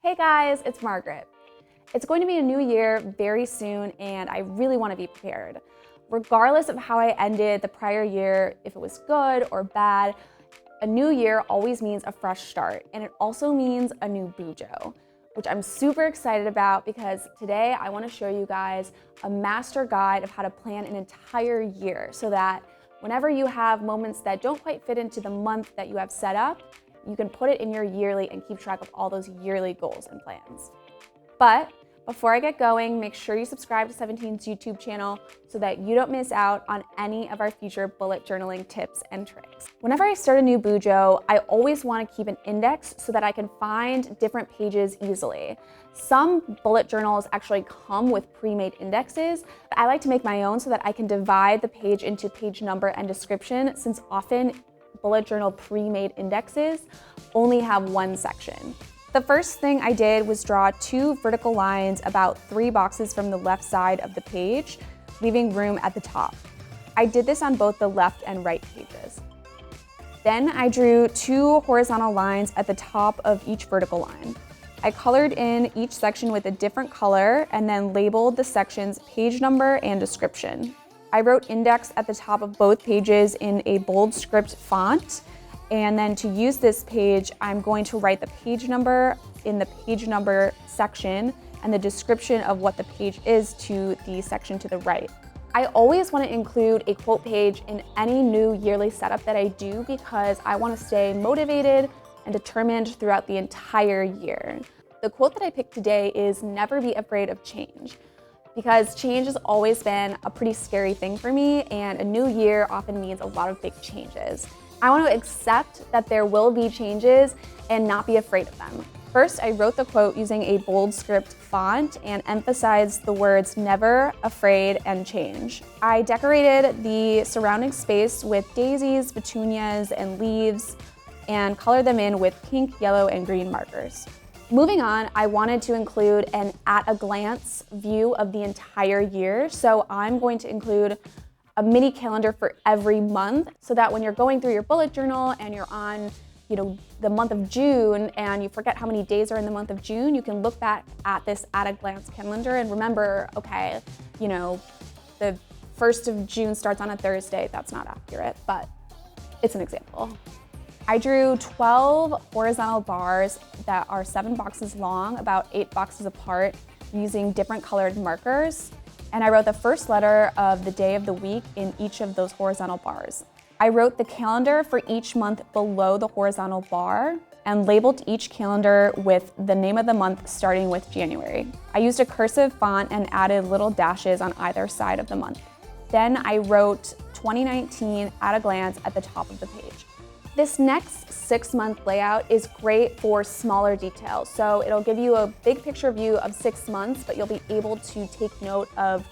Hey guys, it's Margaret. It's going to be a new year very soon and I really want to be prepared. Regardless of how I ended the prior year, if it was good or bad, a new year always means a fresh start, and it also means a new bujo, which I'm super excited about because today I want to show you guys a master guide of how to plan an entire year so that whenever you have moments that don't quite fit into the month that you have set up, you can put it in your yearly and keep track of all those yearly goals and plans. But before I get going, make sure you subscribe to 17's YouTube channel so that you don't miss out on any of our future bullet journaling tips and tricks. Whenever I start a new bujo, I always want to keep an index so that I can find different pages easily. Some bullet journals actually come with pre-made indexes, but I like to make my own so that I can divide the page into page number and description, since often bullet journal pre-made indexes only have one section. The first thing I did was draw 2 vertical lines about 3 boxes from the left side of the page, leaving room at the top. I did this on both the left and right pages. Then I drew 2 horizontal lines at the top of each vertical line. I colored in each section with a different color and then labeled the section's page number and description. I wrote index at the top of both pages in a bold script font. And then to use this page, I'm going to write the page number in the page number section and the description of what the page is to the section to the right. I always want to include a quote page in any new yearly setup that I do because I want to stay motivated and determined throughout the entire year. The quote that I picked today is "Never be afraid of change," because change has always been a pretty scary thing for me, and a new year often means a lot of big changes. I want to accept that there will be changes and not be afraid of them. First, I wrote the quote using a bold script font and emphasized the words "never, afraid, and change." I decorated the surrounding space with daisies, petunias, and leaves, and colored them in with pink, yellow, and green markers. Moving on, I wanted to include an at-a-glance view of the entire year, so I'm going to include a mini calendar for every month so that when you're going through your bullet journal and you're on, the month of June and you forget how many days are in the month of June, you can look back at this at-a-glance calendar and remember, okay, the 1st of June starts on a Thursday. That's not accurate, but it's an example. I drew 12 horizontal bars that are 7 boxes long, about 8 boxes apart, using different colored markers. And I wrote the first letter of the day of the week in each of those horizontal bars. I wrote the calendar for each month below the horizontal bar and labeled each calendar with the name of the month starting with January. I used a cursive font and added little dashes on either side of the month. Then I wrote 2019 at a glance at the top of the page. This next 6-month layout is great for smaller details. So it'll give you a big picture view of 6 months, but you'll be able to take note of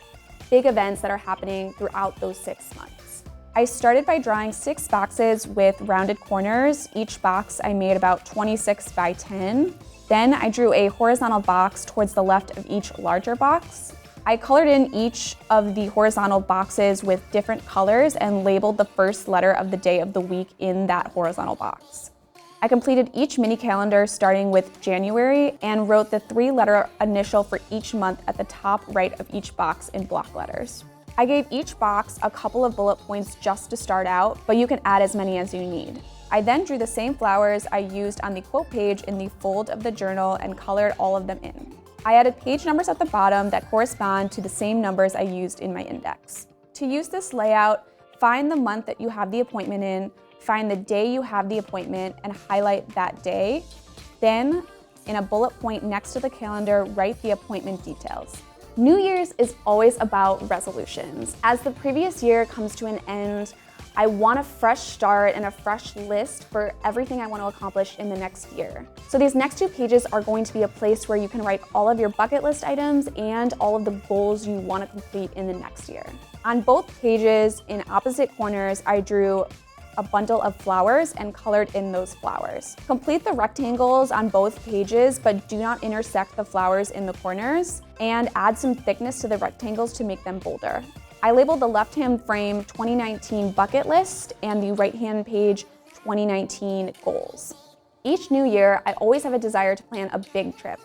big events that are happening throughout those 6 months. I started by drawing 6 boxes with rounded corners. Each box I made about 26 by 10. Then I drew a horizontal box towards the left of each larger box. I colored in each of the horizontal boxes with different colors and labeled the first letter of the day of the week in that horizontal box. I completed each mini calendar starting with January and wrote the 3-letter initial for each month at the top right of each box in block letters. I gave each box a couple of bullet points just to start out, but you can add as many as you need. I then drew the same flowers I used on the quote page in the fold of the journal and colored all of them in. I added page numbers at the bottom that correspond to the same numbers I used in my index. To use this layout, find the month that you have the appointment in, find the day you have the appointment, and highlight that day. Then, in a bullet point next to the calendar, write the appointment details. New Year's is always about resolutions. As the previous year comes to an end, I want a fresh start and a fresh list for everything I want to accomplish in the next year. So these next 2 pages are going to be a place where you can write all of your bucket list items and all of the goals you want to complete in the next year. On both pages, in opposite corners, I drew a bundle of flowers and colored in those flowers. Complete the rectangles on both pages, but do not intersect the flowers in the corners, and add some thickness to the rectangles to make them bolder. I labeled the left-hand frame 2019 bucket list and the right-hand page 2019 goals. Each new year, I always have a desire to plan a big trip,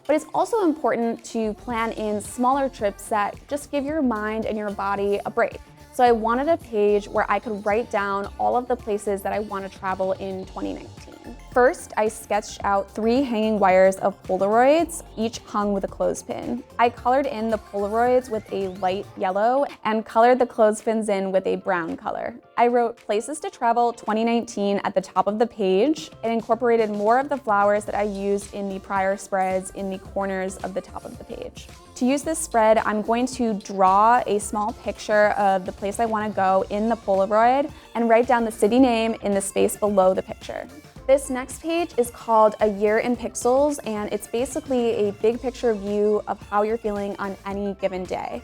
but it's also important to plan in smaller trips that just give your mind and your body a break. So I wanted a page where I could write down all of the places that I want to travel in 2019. First, I sketched out 3 hanging wires of Polaroids, each hung with a clothespin. I colored in the Polaroids with a light yellow and colored the clothespins in with a brown color. I wrote Places to Travel 2019 at the top of the page and incorporated more of the flowers that I used in the prior spreads in the corners of the top of the page. To use this spread, I'm going to draw a small picture of the place I want to go in the Polaroid and write down the city name in the space below the picture. This next page is called A Year in Pixels, and it's basically a big picture view of how you're feeling on any given day.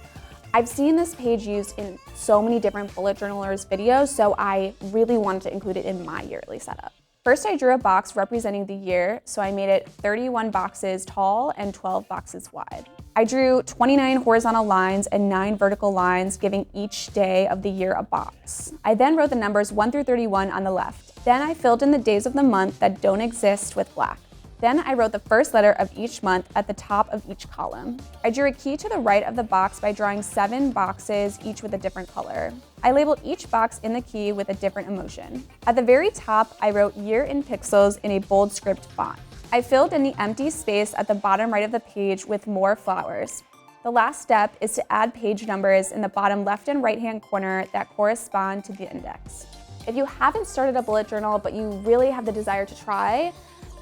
I've seen this page used in so many different bullet journalers' videos, so I really wanted to include it in my yearly setup. First, I drew a box representing the year, so I made it 31 boxes tall and 12 boxes wide. I drew 29 horizontal lines and 9 vertical lines, giving each day of the year a box. I then wrote the numbers 1 through 31 on the left. Then I filled in the days of the month that don't exist with black. Then I wrote the first letter of each month at the top of each column. I drew a key to the right of the box by drawing 7 boxes, each with a different color. I labeled each box in the key with a different emotion. At the very top, I wrote Year in Pixels in a bold script font. I filled in the empty space at the bottom right of the page with more flowers. The last step is to add page numbers in the bottom left and right-hand corner that correspond to the index. If you haven't started a bullet journal, but you really have the desire to try,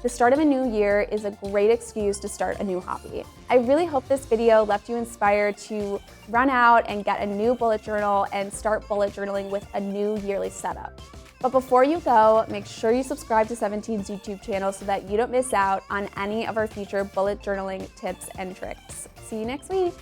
the start of a new year is a great excuse to start a new hobby. I really hope this video left you inspired to run out and get a new bullet journal and start bullet journaling with a new yearly setup. But before you go, make sure you subscribe to 17's YouTube channel so that you don't miss out on any of our future bullet journaling tips and tricks. See you next week.